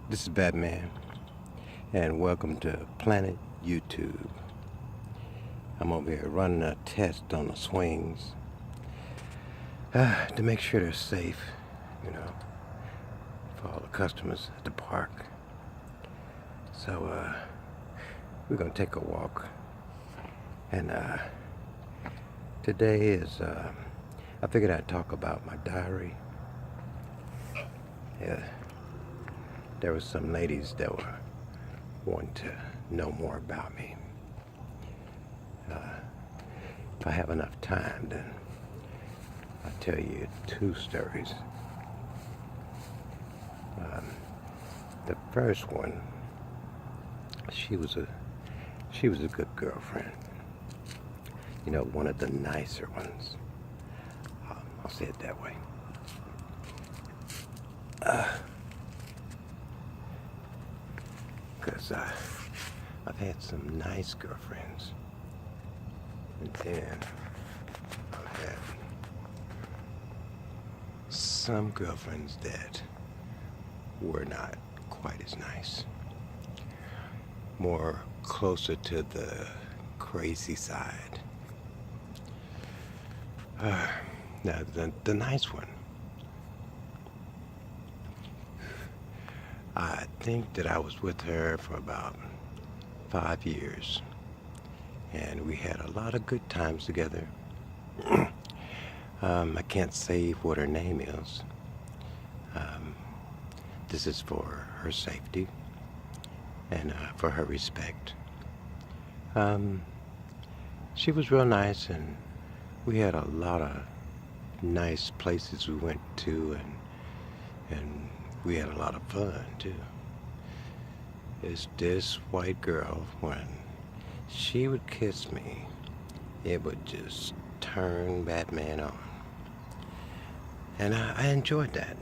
This is Batman, and welcome to Planet YouTube. I'm over here running a test on the swings to make sure they're safe, you know, for all the customers at the park. So, we're gonna take a walk, and today is, I figured I'd talk about my diary. Yeah, there were some ladies that were wanting to know more about me. If I have enough time, then I'll tell you two stories. The first one, she was a good girlfriend. You know, one of the nicer ones. I'll say it that way. Because I've had some nice girlfriends. And then I've had some girlfriends that were not quite as nice. More closer to the crazy side. Now, the nice one, I think that I was with her for about 5 years, and we had a lot of good times together. I can't say what her name is. This is for her safety and for her respect. She was real nice, and we had a lot of nice places we went to, and we had a lot of fun too. It's this white girl, when she would kiss me, it would just turn Batman on. And I enjoyed that.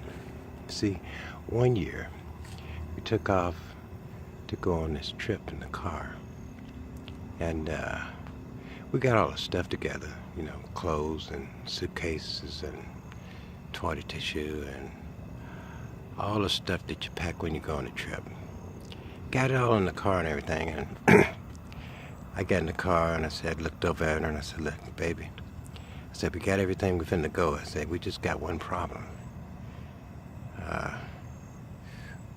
See, one year we took off to go on this trip in the car, and we got all the stuff together, you know, clothes and suitcases and toilet tissue and all the stuff that you pack when you go on a trip. Got it all in the car and everything, and I got in the car and I said, looked over at her and I said, look, baby, I said, we got everything, we finna go. I said, we just got one problem.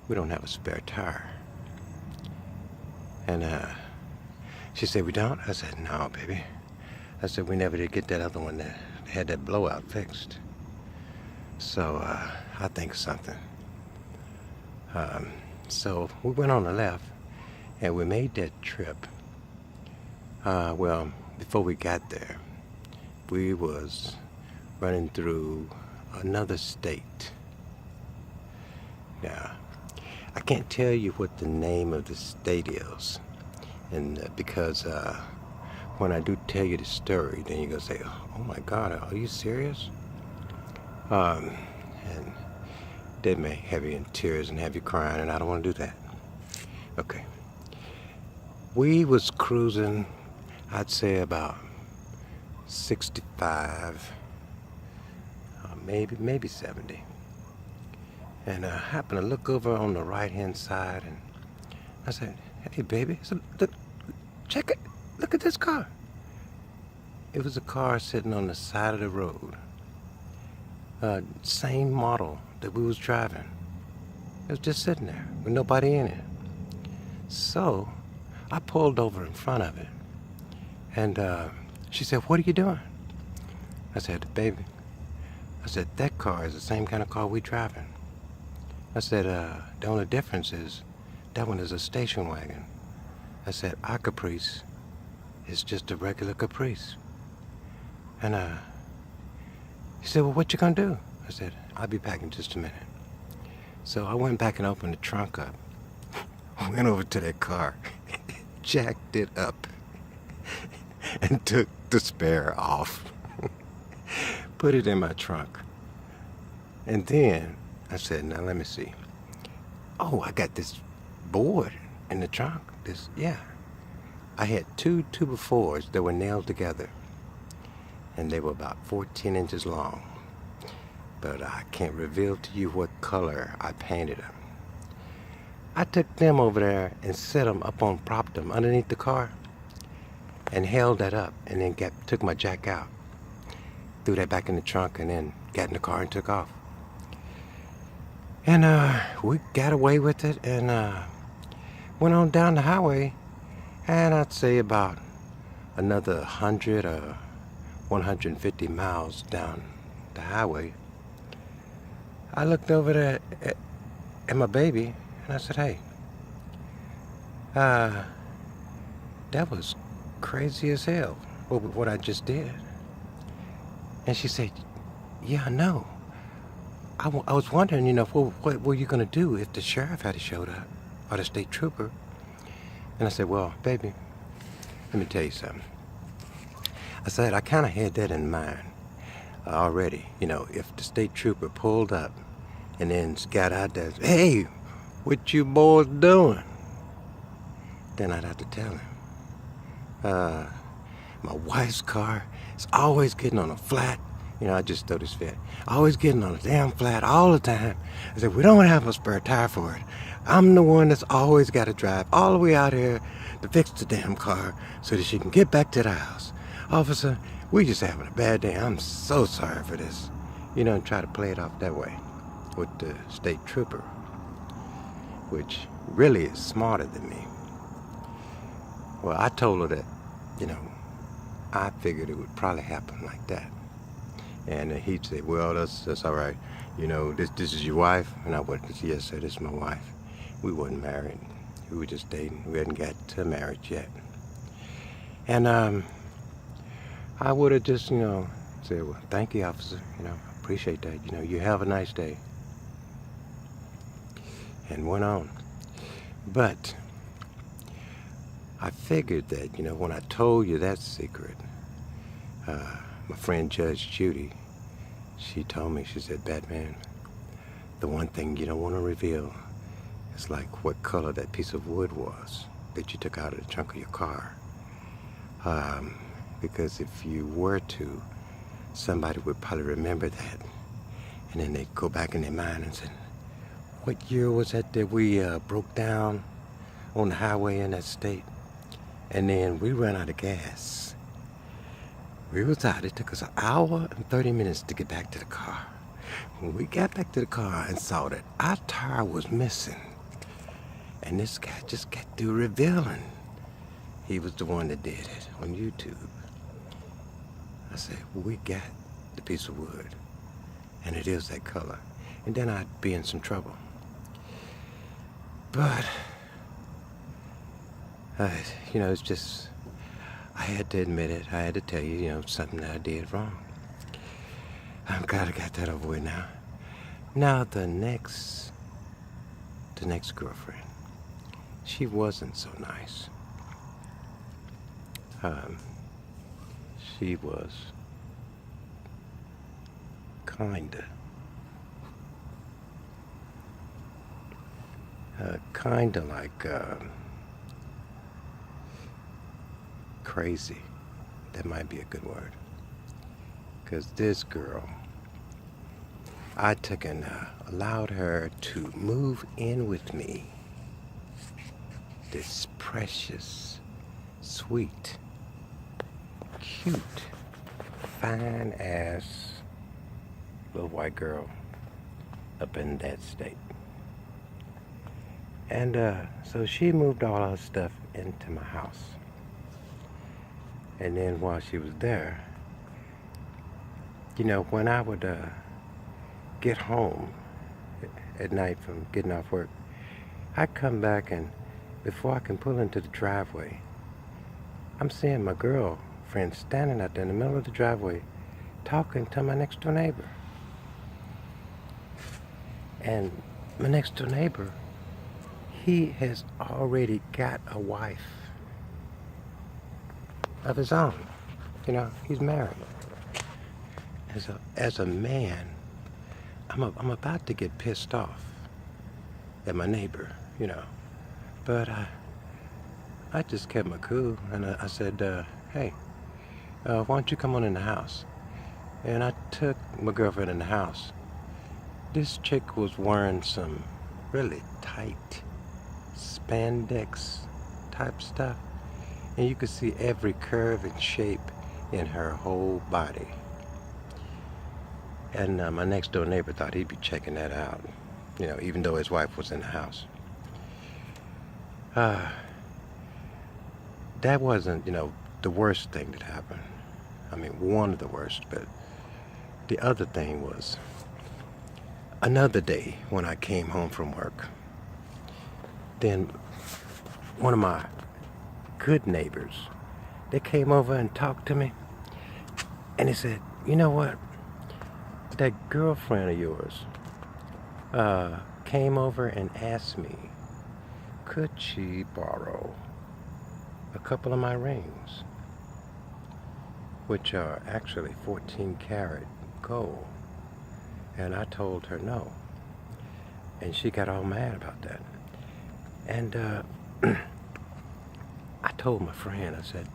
We don't have a spare tire. And she said, we don't? I said, no, baby. I said, we never did get that other one that had that blowout fixed. So I think of something. So we went on the left, and we made that trip. Well, before we got there, we was running through another state. Now, I can't tell you what the name of the state is, and because when I do tell you the story, then you're gonna say, "Oh my God, are you serious?" And that may have you in tears and have you crying, and I don't want to do that. Okay. We was cruising, I'd say about 65, maybe 70. And I happened to look over on the right-hand side, and I said, hey, baby, so look, check it. Look at this car. It was a car sitting on the side of the road. Same model that we was driving. It was just sitting there with nobody in it. So I pulled over in front of it, and she said, what are you doing? I said, baby, I said, that car is the same kind of car we driving. I said, the only difference is that one is a station wagon. I said, our Caprice is just a regular Caprice. And he said, well, what you gonna do? I said, I'll be back in just a minute. So I went back and opened the trunk up. Went over to that car, jacked it up, and took the spare off. Put it in my trunk. And then I said, now let me see. Oh, I got this board in the trunk. I had two 2x4s that were nailed together, and they were about 14 inches long. But I can't reveal to you what color I painted them. I took them over there and set them up on, propped them underneath the car and held that up and then took my jack out, threw that back in the trunk and then got in the car and took off. And we got away with it and went on down the highway, and I'd say about another 100 or 150 miles down the highway, I looked over there at my baby and I said, hey, that was crazy as hell, what I just did. And she said, yeah, I know. I was wondering, what were you going to do if the sheriff had showed up, or the state trooper? And I said, well, baby, let me tell you something. I said, I kind of had that in mind already. If the state trooper pulled up and then got out there, hey, what you boys doing? Then I'd have to tell him. My wife's car is always getting on a flat. I just throw this fit. Always getting on a damn flat all the time. I said, we don't have a spare tire for it. I'm the one that's always got to drive all the way out here to fix the damn car so that she can get back to the house. Officer, we just having a bad day. I'm so sorry for this. And try to play it off that way with the state trooper, which really is smarter than me. Well, I told her that, I figured it would probably happen like that. And he'd say, well, that's all right. This is your wife? And I would say, yes, sir, this is my wife. We wasn't married. We were just dating. We hadn't got to marriage yet. And I would have just, said, well, thank you, officer. Appreciate that. You have a nice day. And went on. But I figured that, when I told you that secret, my friend Judge Judy, she told me, she said, Batman, the one thing you don't want to reveal is like what color that piece of wood was that you took out of the trunk of your car. Because if you were to, somebody would probably remember that. And then they'd go back in their mind and say, what year was that we broke down on the highway in that state? And then we ran out of gas. We was out. It took us an hour and 30 minutes to get back to the car. When we got back to the car and saw that our tire was missing, and this guy just got through revealing he was the one that did it on YouTube. I said, well, we got the piece of wood, and it is that color. And then I'd be in some trouble. But, it's just, I had to admit it. I had to tell you, something that I did wrong. I'm glad I got that over with now. Now the next girlfriend, she wasn't so nice. She was kinda like crazy. That might be a good word. Because this girl, I took and allowed her to move in with me. This precious, sweet, cute, fine ass little white girl up in that state. And so she moved all her stuff into my house. And then while she was there, when I would get home at night from getting off work, I'd come back, and before I can pull into the driveway, I'm seeing my girlfriend standing out there in the middle of the driveway talking to my next door neighbor. And my next door neighbor, he has already got a wife of his own. He's married. As a man, I'm about to get pissed off at my neighbor, But I just kept my cool, and I said, hey, why don't you come on in the house? And I took my girlfriend in the house. This chick was wearing some really tight spandex type stuff. And you could see every curve and shape in her whole body. And my next door neighbor thought he'd be checking that out, you know, even though his wife was in the house. That wasn't, you know, the worst thing that happened. I mean, one of the worst, but the other thing was another day when I came home from work. Then one of my good neighbors, they came over and talked to me, and they said, you know what, that girlfriend of yours came over and asked me, could she borrow a couple of my rings, which are actually 14 karat gold. And I told her no, and she got all mad about that. And I told my friend, I said,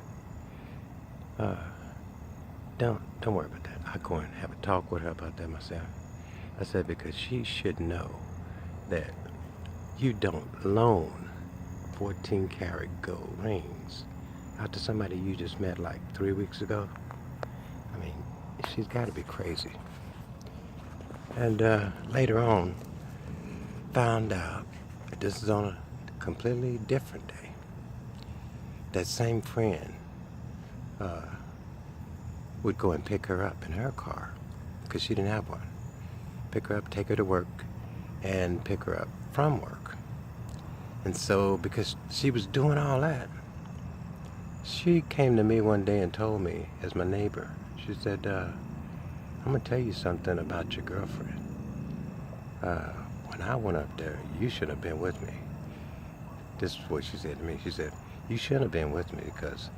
don't worry about that. I'll go and have a talk with her about that myself. I said, because she should know that you don't loan 14 karat gold rings out to somebody you just met like 3 weeks ago. I mean, she's got to be crazy. And later on, found out that this is on a completely different day. That same friend would go and pick her up in her car, because she didn't have one. Pick her up, take her to work, and pick her up from work. And so, because she was doing all that, she came to me one day and told me, as my neighbor, she said, I'm going to tell you something about your girlfriend. When I went up there, you shouldn't have been with me. This is what she said to me. She said, you shouldn't have been with me because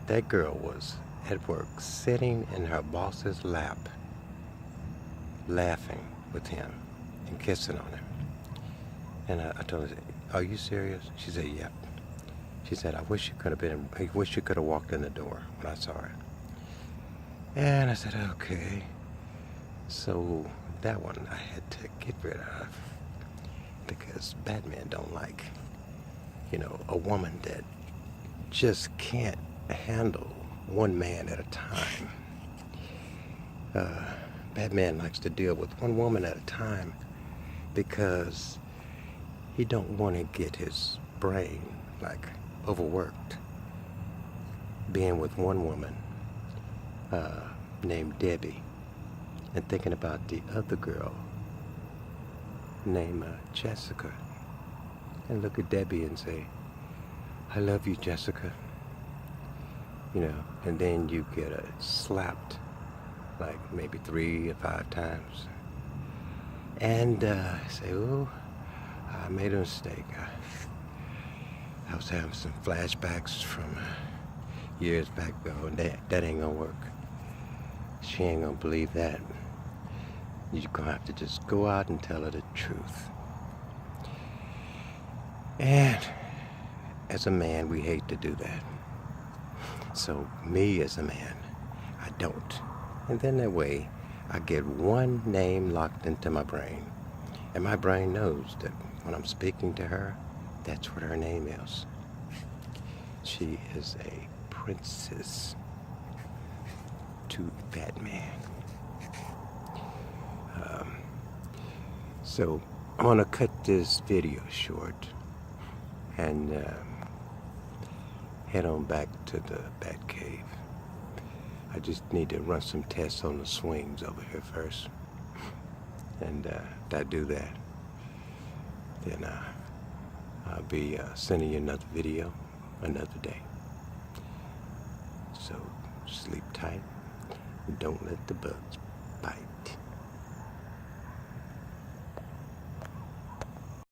that girl was at work sitting in her boss's lap, laughing with him and kissing on him. And I told her, are you serious? She said, yep. She said, I wish you could have walked in the door when I saw her. And I said, okay. So that one I had to get rid of, because Batman don't like, you know, a woman that just can't handle one man at a time. Batman likes to deal with one woman at a time because he don't want to get his brain like overworked being with one woman named Debbie and thinking about the other girl named Jessica, and look at Debbie and say, I love you, Jessica, you know, and then you get slapped like maybe 3 or 5 times and say, oh, I made a mistake. I was having some flashbacks from years back ago, and that ain't gonna work. She ain't gonna believe that. You're gonna have to just go out and tell her the truth. And as a man, we hate to do that. So me as a man, I don't. And then that way, I get one name locked into my brain. And my brain knows that when I'm speaking to her, that's what her name is. She is a princess to Batman. So I'm gonna cut this video short and head on back to the Batcave. I just need to run some tests on the swings over here first. And if I do that, then I'll be sending you another video another day. So sleep tight and don't let the bugs bite.